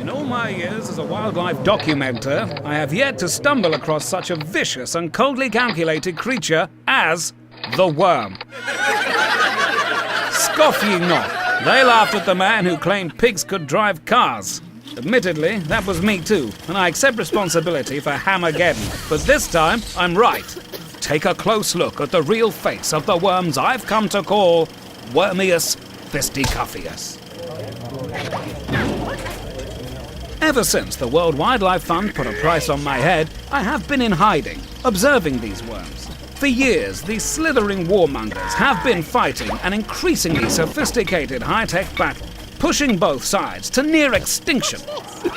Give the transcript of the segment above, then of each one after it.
In all my years as a wildlife documenter, I have yet to stumble across such a vicious and coldly calculated creature as the worm. Scoff ye not. They laughed at the man who claimed pigs could drive cars. Admittedly, that was me too, and I accept responsibility for Hamageddon. But this time, I'm right. Take a close look at the real face of the worms I've come to call Wormius Fisticuffius. Ever since the World Wildlife Fund put a price on my head, I have been in hiding, observing these worms. For years, these slithering warmongers have been fighting an increasingly sophisticated high-tech battle, pushing both sides to near extinction.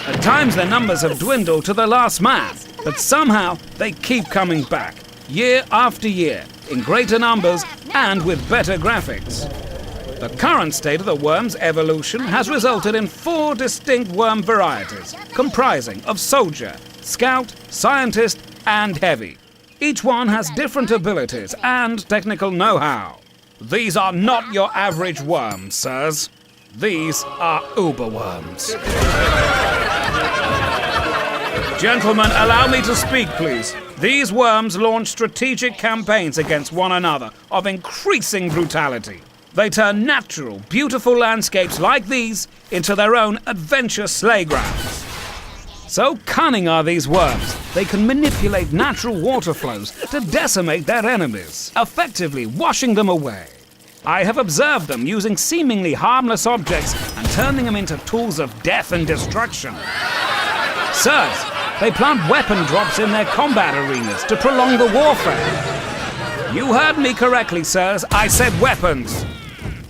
At times their numbers have dwindled to the last man, but somehow they keep coming back, year after year, in greater numbers and with better graphics. The current state of the worm's evolution has resulted in 4 distinct worm varieties, comprising of soldier, scout, scientist, and heavy. Each one has different abilities and technical know-how. These are not your average worms, sirs. These are uberworms. Gentlemen, allow me to speak, please. These worms launch strategic campaigns against one another of increasing brutality. They turn natural, beautiful landscapes like these into their own adventure slaygrounds. So cunning are these worms, they can manipulate natural water flows to decimate their enemies, effectively washing them away. I have observed them using seemingly harmless objects and turning them into tools of death and destruction. Sirs, they plant weapon drops in their combat arenas to prolong the warfare. You heard me correctly, sirs. I said weapons.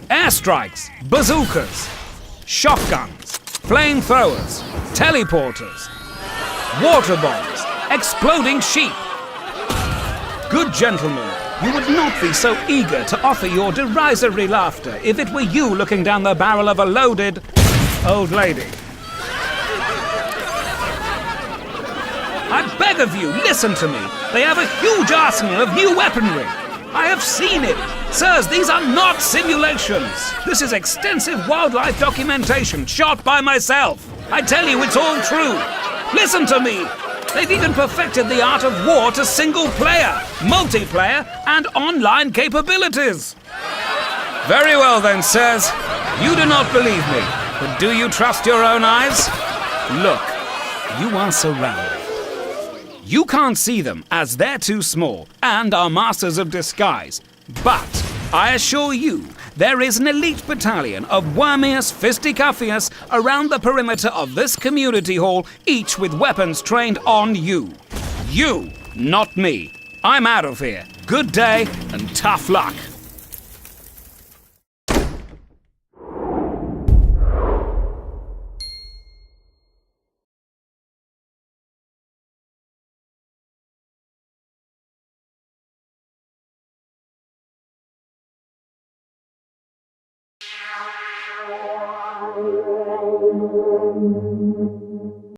Airstrikes, bazookas, shotguns, flamethrowers, teleporters, water bombs, exploding sheep. Good gentlemen, you would not be so eager to offer your derisory laughter if it were you looking down the barrel of a loaded old lady. I beg of you, listen to me. They have a huge arsenal of new weaponry. I have seen it. Sirs, these are not simulations. This is extensive wildlife documentation shot by myself. I tell you, it's all true. Listen to me. They've even perfected the art of war to single-player, multiplayer, and online capabilities. Very well then, sirs. You do not believe me, but do you trust your own eyes? Look, you are surrounded. You can't see them as they're too small and are masters of disguise. But I assure you, there is an elite battalion of Wormius Fisticuffius around the perimeter of this community hall, each with weapons trained on you. You, not me. I'm out of here. Good day and tough luck. Thank you.